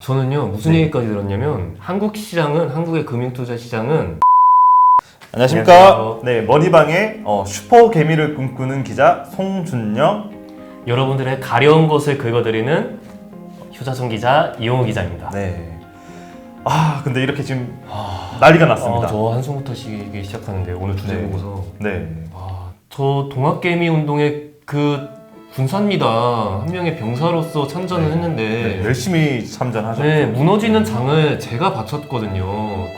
저는요 무슨 얘기까지 들었냐면 한국 시장은 한국의 금융투자 시장은 안녕하십니까. 안녕하세요. 네, 머니방의 슈퍼 개미를 꿈꾸는 기자 송준영. 여러분들의 가려운 것을 긁어드리는 효자손 기자 이용호 기자입니다. 네. 근데 이렇게 지금 난리가 났습니다. 저 한숨부터 쉬기 시작하는데 오늘 주제 네. 보고서 네. 저 동학개미 운동의 그 군사입니다. 한 명의 병사로서 참전을 했는데 네, 열심히 참전하셨죠. 네, 무너지는 장을 제가 바쳤거든요.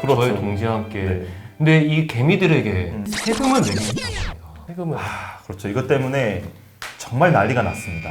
그렇죠. 저의 동지와 함께. 네. 근데 이 개미들에게 세금을 내기 시작합니다. 세금을. 그렇죠. 이것 때문에 정말 난리가 났습니다.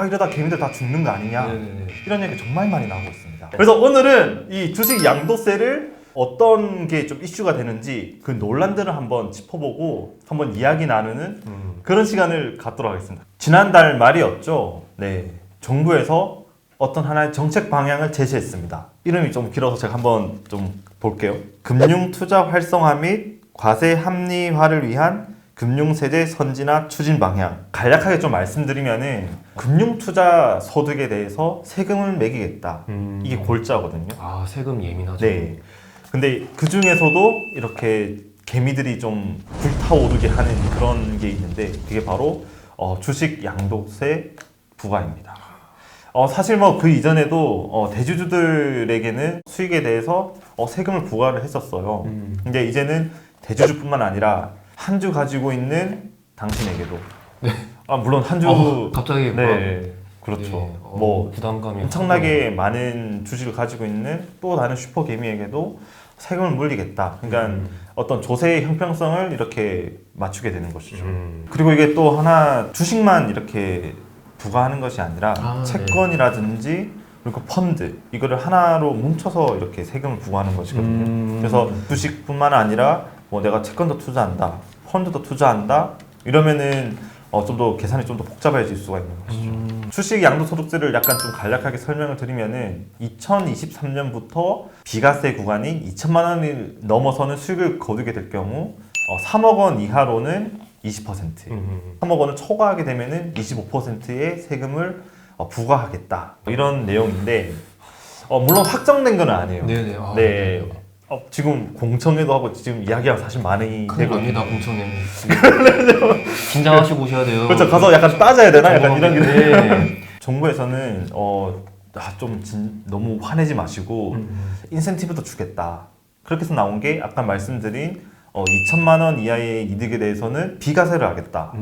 이러다 개미들 다 죽는 거 아니냐? 네네네. 이런 얘기 정말 많이 나오고 있습니다. 그래서 오늘은 이 주식 양도세를 어떤 게 좀 이슈가 되는지 그 논란들을 한번 짚어보고 한번 이야기 나누는 그런 시간을 갖도록 하겠습니다. 지난달 말이었죠. 네, 정부에서 어떤 하나의 정책 방향을 제시했습니다. 이름이 좀 길어서 제가 한번 좀 볼게요. 금융투자 활성화 및 과세 합리화를 위한 금융세제 선진화 추진 방향. 간략하게 좀 말씀드리면은 금융투자 소득에 대해서 세금을 매기겠다. 이게 골자거든요. 세금 예민하죠. 네. 근데 그 중에서도 이렇게 개미들이 좀 불타오르게 하는 그런 게 있는데 그게 바로 주식 양도세 부과입니다. 사실 뭐 그 이전에도 대주주들에게는 수익에 대해서 세금을 부과를 했었어요. 근데 이제는 대주주뿐만 아니라 한 주 가지고 있는 당신에게도. 네. 물론 한 주. 갑자기 네. 그렇죠. 네, 뭐 부담감이 엄청나게 많은 주식을 가지고 있는 또 다른 슈퍼 개미에게도 세금을 물리겠다. 그러니까 어떤 조세의 형평성을 이렇게 맞추게 되는 것이죠. 그리고 이게 또 하나 주식만 이렇게 부과하는 것이 아니라 채권이라든지 그리고 펀드 이거를 하나로 뭉쳐서 이렇게 세금을 부과하는 것이거든요. 그래서 주식뿐만 아니라 뭐 내가 채권도 투자한다, 펀드도 투자한다 이러면은 좀 더 계산이 좀 더 복잡해질 수가 있는 것이죠. 주식 양도소득세를 약간 좀 간략하게 설명을 드리면은 2023년부터 비과세 구간인 2천만 원을 넘어서는 수익을 거두게 될 경우 3억 원 이하로는 20%, 3억 원을 초과하게 되면은 25%의 세금을 부과하겠다. 이런 내용인데 물론 확정된 건 아니에요. 네네. 네. 지금 공청회도 하고 지금 이야기가 사실 많이 큰일 되고 납니다, 공청회. 긴장하시고 오셔야 돼요. 그렇죠. 가서 약간 따져야 되나? 약간 이런 게. 네. 정부에서는 너무 화내지 마시고 인센티브도 주겠다. 그렇게 해서 나온 게 아까 말씀드린 2천만 원 이하의 이득에 대해서는 비과세를 하겠다.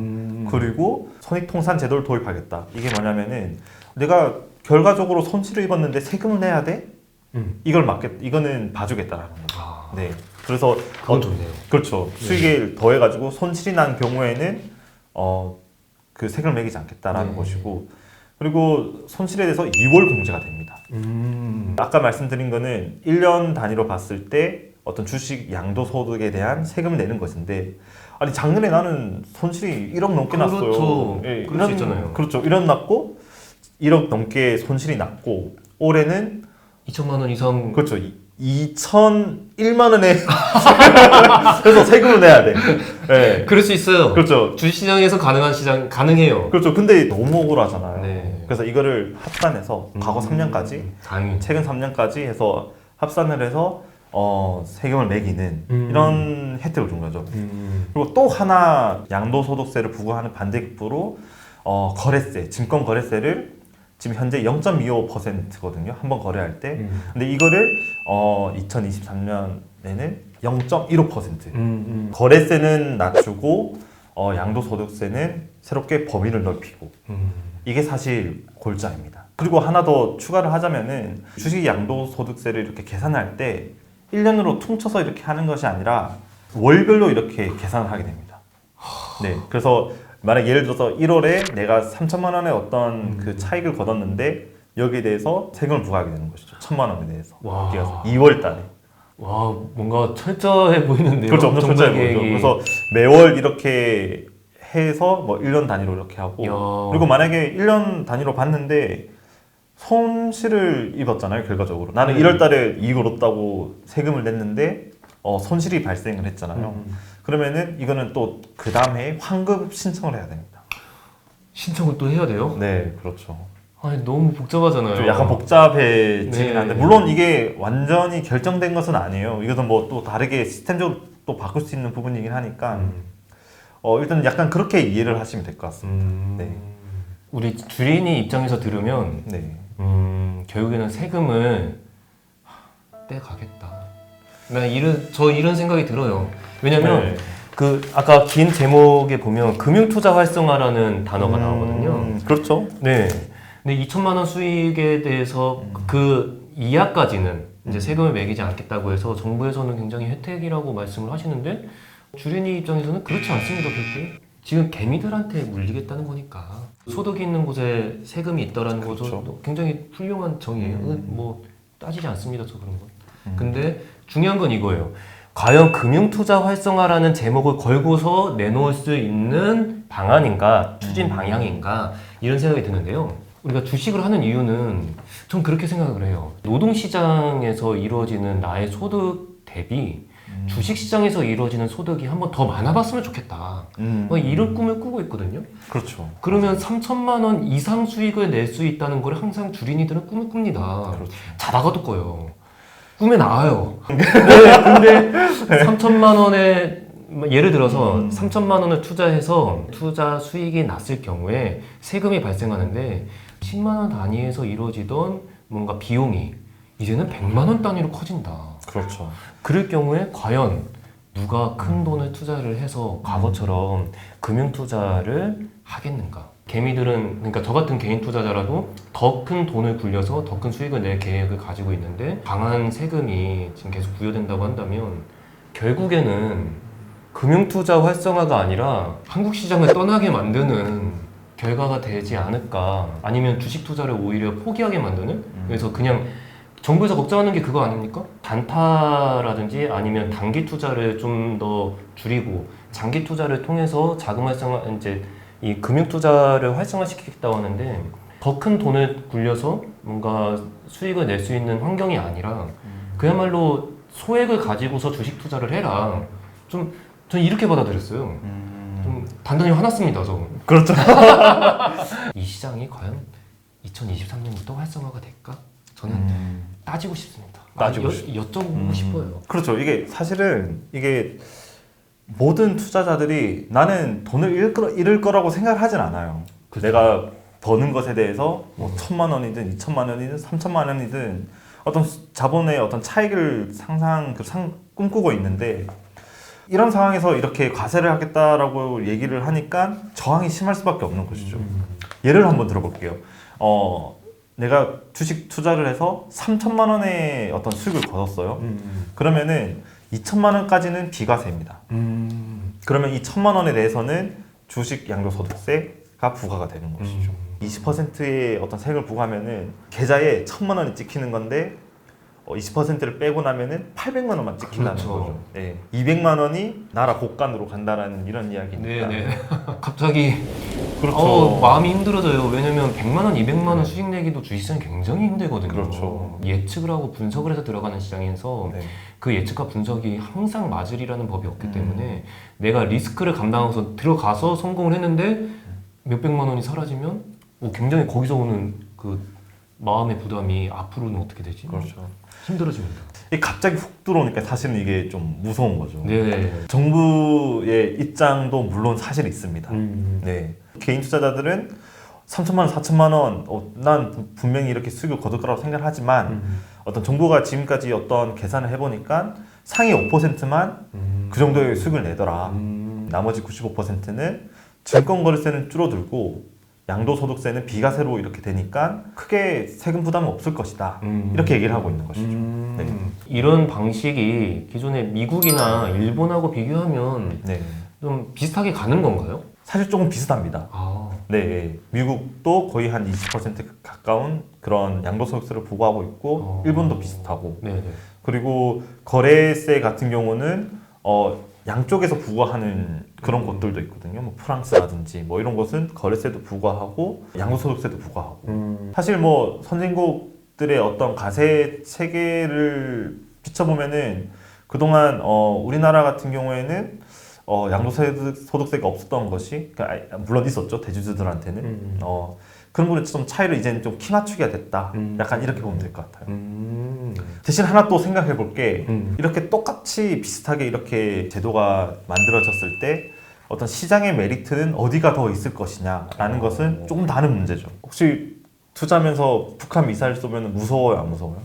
그리고 손익통산 제도를 도입하겠다. 이게 뭐냐면은 내가 결과적으로 손실을 입었는데 세금을 내야 돼? 이거는 봐주겠다라는 거죠. 네. 그래서 그건 좋네요. 그렇죠. 수익을 더해가지고 손실이 난 경우에는 그 세금을 매기지 않겠다라는 것이고, 그리고 손실에 대해서 2월 공제가 됩니다. 아까 말씀드린 거는 1년 단위로 봤을 때 어떤 주식 양도소득에 대한 세금을 내는 것인데, 아니 작년에 나는 손실이 1억 넘게 났어요. 그렇죠. 예, 그럴 수 있잖아요. 그렇죠. 1억 났고 1억 넘게 손실이 났고 올해는 2천만 원 이상. 그렇죠. 2,001만 원에 그래서 세금을 내야 돼. 네. 그럴 수 있어요. 그렇죠. 주식시장에서 가능한 시장 가능해요. 그렇죠. 근데 너무 억울하잖아요. 네. 그래서 이거를 합산해서 과거 3년까지, 당연히. 최근 3년까지 해서 합산을 해서 세금을 매기는 이런 혜택을 준 거죠. 그리고 또 하나 양도소득세를 부과하는 반대급부로 거래세, 증권 거래세를 지금 현재 0.25%거든요. 한번 거래할 때. 근데 이거를 2023년에는 0.15%. 거래세는 낮추고 양도소득세는 새롭게 범위를 넓히고. 이게 사실 골자입니다. 그리고 하나 더 추가를 하자면은 주식 양도소득세를 이렇게 계산할 때 1년으로 퉁쳐서 이렇게 하는 것이 아니라 월별로 이렇게 계산을 하게 됩니다. 네. 그래서 만약 예를 들어서 1월에 내가 3천만 원의 어떤 그 차익을 거뒀는데 여기에 대해서 세금을 부과하게 되는 것이죠. 1천만 원에 대해서. 와. 그래서 2월 달에. 와, 뭔가 철저해 보이는데요. 그렇죠. 엄청 정부 철저해 보이죠. 계획이. 그래서 매월 이렇게 해서 뭐 1년 단위로 이렇게 하고 야. 그리고 만약에 1년 단위로 봤는데 손실을 입었잖아요. 결과적으로. 나는 1월 달에 이익을 얻었다고 세금을 냈는데 손실이 발생을 했잖아요. 그러면은 이거는 또 그 다음 해에 환급 신청을 해야 됩니다. 신청을 또 해야 돼요? 네, 그렇죠. 아니, 너무 복잡하잖아요. 좀 약간 복잡해지긴 네. 한데 물론 이게 완전히 결정된 것은 아니에요. 이것은 뭐 또 다르게 시스템적으로 또 바꿀 수 있는 부분이긴 하니까 일단 약간 그렇게 이해를 하시면 될 것 같습니다. 네. 우리 주린이 입장에서 들으면 네. 결국에는 세금을 떼가겠다. 저 이런 생각이 들어요. 왜냐면 네. 그 아까 긴 제목에 보면 금융투자 활성화라는 단어가 나오거든요. 그렇죠. 네. 근데 2천만 원 수익에 대해서 그 이하까지는 이제 세금을 매기지 않겠다고 해서 정부에서는 굉장히 혜택이라고 말씀을 하시는데 주린이 입장에서는 그렇지 않습니다. 그렇게 지금 개미들한테 물리겠다는 거니까 소득이 있는 곳에 세금이 있다라는 그렇죠. 것도 굉장히 훌륭한 정의예요. 뭐 따지지 않습니다. 저 그런 건. 근데 중요한 건 이거예요. 과연 금융투자 활성화라는 제목을 걸고서 내놓을 수 있는 방안인가, 추진 방향인가 이런 생각이 드는데요. 우리가 주식을 하는 이유는 전 그렇게 생각을 해요. 노동시장에서 이루어지는 나의 소득 대비 주식시장에서 이루어지는 소득이 한번 더 많아봤으면 좋겠다. 이런 꿈을 꾸고 있거든요. 그렇죠. 그러면 3천만 원 이상 수익을 낼 수 있다는 걸 항상 주린이들은 꿈을 꿉니다. 그렇죠. 자다가도 꿔요. 꿈에 나와요. 근데 3천만 원에 예를 들어서 3천만 원을 투자해서 투자 수익이 났을 경우에 세금이 발생하는데 10만 원 단위에서 이루어지던 뭔가 비용이 이제는 100만 원 단위로 커진다. 그렇죠. 그럴 경우에 과연 누가 큰 돈을 투자를 해서 과거처럼 금융 투자를 하겠는가? 개미들은 그러니까 저 같은 개인 투자자라도 더 큰 돈을 굴려서 더 큰 수익을 낼 계획을 가지고 있는데 강한 세금이 지금 계속 부여된다고 한다면 결국에는 금융 투자 활성화가 아니라 한국 시장을 떠나게 만드는 결과가 되지 않을까? 아니면 주식 투자를 오히려 포기하게 만드는? 그래서 그냥 정부에서 걱정하는 게 그거 아닙니까? 단타라든지 아니면 단기 투자를 좀 더 줄이고 장기 투자를 통해서 자금 활성화 이제 이 금융 투자를 활성화시키겠다고 하는데 더 큰 돈을 굴려서 뭔가 수익을 낼 수 있는 환경이 아니라 그야말로 소액을 가지고서 주식 투자를 해라. 좀 저는 이렇게 받아들였어요. 좀 단단히 화났습니다, 저. 그렇죠. 이 시장이 과연 2023년부터 활성화가 될까? 저는 따지고 싶습니다. 따지고 여쭤보고 싶어요. 그렇죠. 이게 사실은 이게 모든 투자자들이 나는 돈을 잃을 거라고 생각을 하진 않아요. 그렇죠. 내가 버는 것에 대해서 뭐 1,000만 원이든 2,000만 원이든 3,000만 원이든 어떤 자본의 어떤 차익을 꿈꾸고 있는데 이런 상황에서 이렇게 과세를 하겠다라고 얘기를 하니까 저항이 심할 수밖에 없는 것이죠. 예를 한번 들어볼게요. 내가 주식 투자를 해서 3천만 원의 어떤 수익을 거뒀어요. 그러면은 2천만 원까지는 비과세입니다. 그러면 이 1,000만 원에 대해서는 주식 양도소득세가 부과가 되는 것이죠. 20%의 어떤 세금을 부과하면은 계좌에 1,000만 원이 찍히는 건데 20%를 빼고 나면은 800만 원만 찍힌다는 그렇죠. 거죠. 네. 200만 원이 나라 곳간으로 간다라는 이런 이야기니까. 네네. 갑자기 그렇죠. 마음이 힘들어져요. 왜냐면 100만 원, 200만 원 수익 내기도 주식시장이 굉장히 힘들거든요. 그렇죠. 예측을 하고 분석을 해서 들어가는 시장에서 네. 그 예측과 분석이 항상 맞으리라는 법이 없기 때문에 내가 리스크를 감당해서 들어가서 성공을 했는데 몇백만 원이 사라지면 굉장히 거기서 오는 그 마음의 부담이 앞으로는 어떻게 되지? 그렇죠. 힘들어집니다. 이게 갑자기 훅 들어오니까 사실은 이게 좀 무서운 거죠. 네. 정부의 입장도 물론 사실 있습니다. 네. 개인 투자자들은 3천만 원, 4천만 원, 난 분명히 이렇게 수익을 거둘 거라고 생각을 하지만 어떤 정부가 지금까지 어떤 계산을 해보니까 상위 5%만 그 정도의 수익을 내더라. 나머지 95%는 증권거래세는 줄어들고 양도소득세는 비과세로 이렇게 되니까 크게 세금 부담은 없을 것이다. 이렇게 얘기를 하고 있는 것이죠. 네. 이런 방식이 기존의 미국이나 일본하고 비교하면 네. 좀 비슷하게 가는 건가요? 사실 조금 비슷합니다. 아, 네, 미국도 거의 한 20% 가까운 그런 양도소득세를 부과하고 있고 일본도 비슷하고 네네. 그리고 거래세 같은 경우는 양쪽에서 부과하는 그런 곳들도 있거든요. 뭐 프랑스라든지 뭐 이런 곳은 거래세도 부과하고 양도소득세도 부과하고 사실 뭐 선진국들의 어떤 과세 체계를 비춰보면은 그동안 우리나라 같은 경우에는 양도소득세가 없었던 것이 그러니까 물론 있었죠 대주주들한테는 그런 부분에 좀 차이를 이제는 좀 키 맞추기가 됐다. 약간 이렇게 보면 될 것 같아요. 대신 하나 또 생각해 볼 게 이렇게 똑같이 비슷하게 이렇게 제도가 만들어졌을 때 어떤 시장의 메리트는 어디가 더 있을 것이냐라는 것은 조금 다른 문제죠. 혹시 투자하면서 북한 미사일 쏘면 무서워요, 안 무서워요?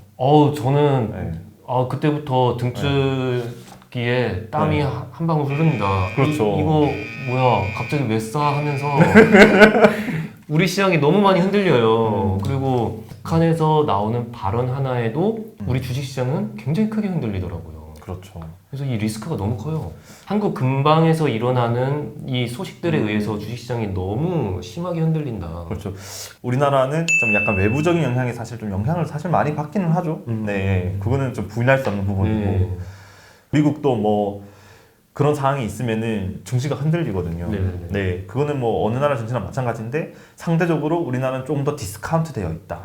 저는 네. 그때부터 등줄기에 땀이 네. 한 방울 흐릅니다. 그렇죠. 이거 뭐야 갑자기 왜 쏴 하면서 우리 시장이 너무 많이 흔들려요. 그리고 북한에서 나오는 발언 하나에도 우리 주식시장은 굉장히 크게 흔들리더라고요. 그렇죠. 그래서 이 리스크가 너무 커요. 한국 근방에서 일어나는 이 소식들에 의해서 주식시장이 너무 심하게 흔들린다. 그렇죠. 우리나라는 좀 약간 외부적인 영향이 사실 좀 영향을 사실 많이 받기는 하죠. 네, 그거는 좀 부인할 수 없는 부분이고 네. 미국도 뭐 그런 상황이 있으면은 증시가 흔들리거든요. 네. 네, 그거는 뭐 어느 나라 증시나 마찬가지인데 상대적으로 우리나라는 조금 더 디스카운트 되어 있다.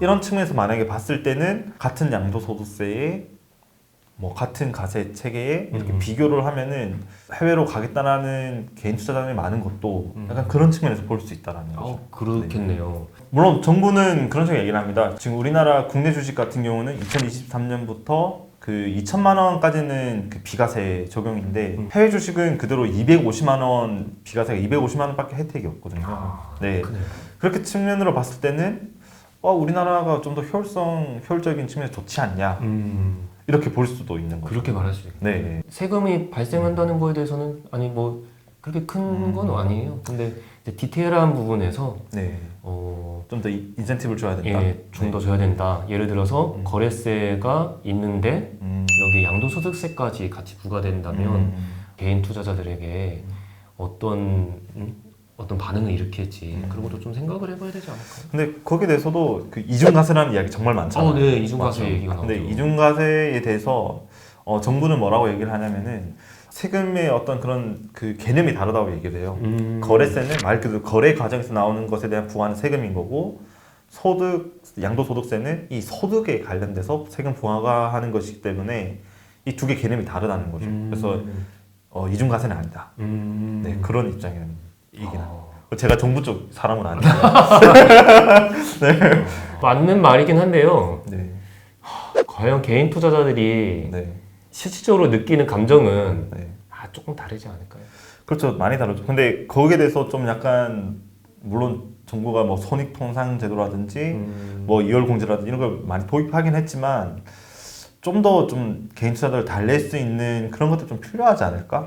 이런 측면에서 만약에 봤을 때는 같은 양도소득세에 뭐 같은 가세 체계에 이렇게 비교를 하면은 해외로 가겠다라는 개인 투자자들이 많은 것도 약간 그런 측면에서 볼 수 있다라는 거죠. 그렇겠네요. 물론 정부는 그런 식으로 얘기를 합니다. 지금 우리나라 국내 주식 같은 경우는 2023년부터 그 2천만 원까지는 그 비과세 적용인데 해외 주식은 그대로 250만 원 비과세가 250만 원밖에 혜택이 없거든요. 네. 그래요. 그렇게 측면으로 봤을 때는 우리나라가 좀 더 효율적인 측면에서 좋지 않냐 이렇게 볼 수도 있는 거죠. 그렇게 말할 수 있겠네요. 네. 세금이 발생한다는 거에 대해서는 아니 뭐 그렇게 큰 건 아니에요. 근데 이제 디테일한 부분에서 네. 좀 더 인센티브를 줘야 된다. 좀 더 줘야 된다. 예를 들어서 거래세가 있는데 여기 양도소득세까지 같이 부과된다면 개인 투자자들에게 어떤 반응을 일으킬지 그런 것도 좀 생각을 해봐야 되지 않을까요? 근데 거기에 대해서도 그 이중과세라는 이야기 정말 많잖아요. 네, 이중과세 맞죠? 얘기가 나오죠. 근데 이중과세에 대해서 정부는 뭐라고 얘기를 하냐면은 세금의 어떤 그런 그 개념이 다르다고 얘기를 해요. 거래세는 말 그대로 거래 과정에서 나오는 것에 대한 부과하는 세금인 거고 양도소득세는 이 소득에 관련돼서 세금 부과하는 것이기 때문에 이 두 개 개념이 다르다는 거죠. 그래서 이중과세는 아니다. 네, 그런 입장이긴 합니다. 제가 정부 쪽 사람은 아니에요. 네. 맞는 말이긴 한데요. 네. 과연 개인 투자자들이 네. 실질적으로 느끼는 감정은 네. 조금 다르지 않을까요? 그렇죠. 많이 다르죠. 근데 거기에 대해서 좀 약간 물론 정부가 뭐 손익통상제도라든지 뭐 2월 공제라든지 이런 걸 많이 도입하긴 했지만 좀 더 좀 개인 투자자를 달랠 수 있는 그런 것도 좀 필요하지 않을까?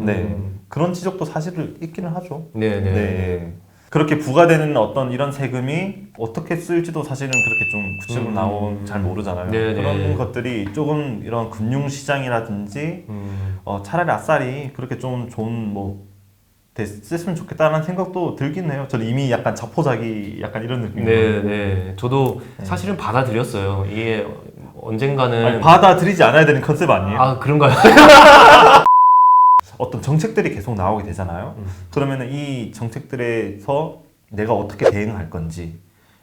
네. 그런 지적도 사실 있기는 하죠. 네네. 네. 그렇게 부과되는 어떤 이런 세금이 어떻게 쓸지도 사실은 그렇게 좀 구체적으로 나오면 잘 모르잖아요. 네네. 그런 것들이 조금 이런 금융시장이라든지 차라리 아싸리 그렇게 좀 좋은 뭐 됐으면 좋겠다는 생각도 들긴 해요. 저는 이미 약간 자포자기 약간 이런 느낌이에요. 네. 저도 사실은 받아들였어요. 이게 언젠가는 아니, 받아들이지 않아야 되는 컨셉 아니에요? 그런가요? 어떤 정책들이 계속 나오게 되잖아요. 그러면은 이 정책들에서 내가 어떻게 대응할 건지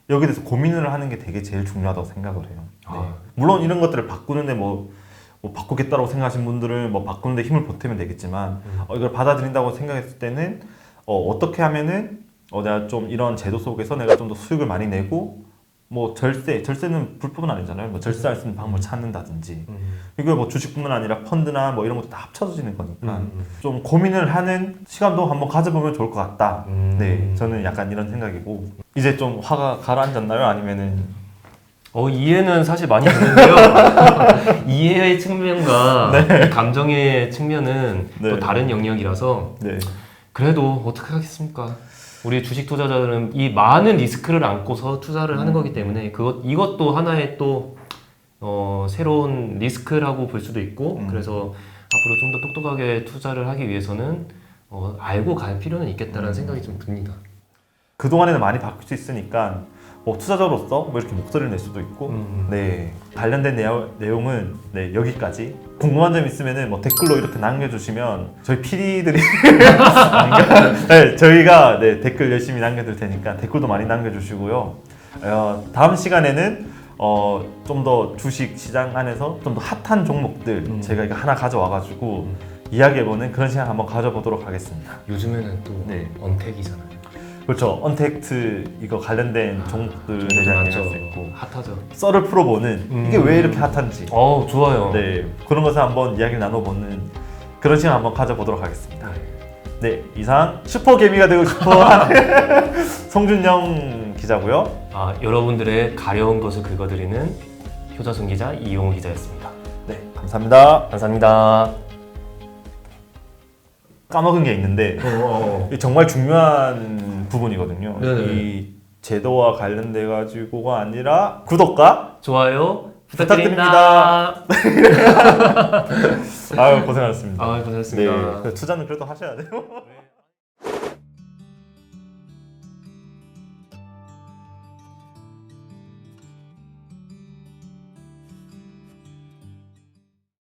여기에 대해서 고민을 하는 게 되게 제일 중요하다고 생각을 해요. 네. 물론 이런 것들을 바꾸는데 뭐 바꾸겠다고 생각하신 분들은 뭐 바꾸는데 힘을 보태면 되겠지만 이걸 받아들인다고 생각했을 때는 어떻게 하면은 내가 좀 이런 제도 속에서 내가 좀 더 수익을 많이 내고 뭐 절세는 불법은 아니잖아요. 뭐 절세할 수 있는 방법을 찾는다든지 이거 뭐 주식뿐만 아니라 펀드나 뭐 이런 것도 다 합쳐지는 거니까 좀 고민을 하는 시간도 한번 가져보면 좋을 것 같다. 네, 저는 약간 이런 생각이고 이제 좀 화가 가라앉았나요? 아니면은 이해는 사실 많이 되는데요. 이해의 측면과 감정의 측면은 네. 또 다른 영역이라서 네. 그래도 어떻게 하겠습니까? 우리 주식 투자자들은 이 많은 리스크를 안고서 투자를 하는 거기 때문에 이것도 하나의 또 새로운 리스크라고 볼 수도 있고 그래서 앞으로 좀 더 똑똑하게 투자를 하기 위해서는 알고 갈 필요는 있겠다라는 생각이 좀 듭니다. 그동안에는 많이 바뀔 수 있으니까 뭐 투자자로서 뭐 이렇게 목소리를 낼 수도 있고 네, 관련된 내용은 네, 여기까지. 궁금한 점 있으면은 뭐 댓글로 이렇게 남겨주시면 저희 PD들이 네, 저희가 네, 댓글 열심히 남겨둘 테니까 댓글도 많이 남겨주시고요. 다음 시간에는 좀 더 주식 시장 안에서 좀 더 핫한 종목들 제가 이거 하나 가져와가지고 이야기해보는 그런 시간 한번 가져보도록 하겠습니다. 요즘에는 또 네. 언택이잖아요. 그렇죠. 언택트 이거 관련된 종목들 네, 대장 많죠. 할수 있고 핫하죠. 썰을 풀어보는 이게 왜 이렇게 핫한지 좋아요. 네 그런 것을 한번 이야기를 나눠보는 그런 시간 한번 가져보도록 하겠습니다. 네 이상 슈퍼개미가 되고 싶어하는 송준영 기자고요. 여러분들의 가려운 것을 긁어드리는 효자손 기자 이용호 기자였습니다. 네 감사합니다. 감사합니다. 까먹은 게 있는데 이게 정말 중요한 부분이거든요. 네네. 이 제도와 관련돼 가지고가 아니라 구독과 좋아요 부탁드립니다. 아유 고생하셨습니다. 고생하셨습니다. 네, 투자는 그래도 하셔야 돼요.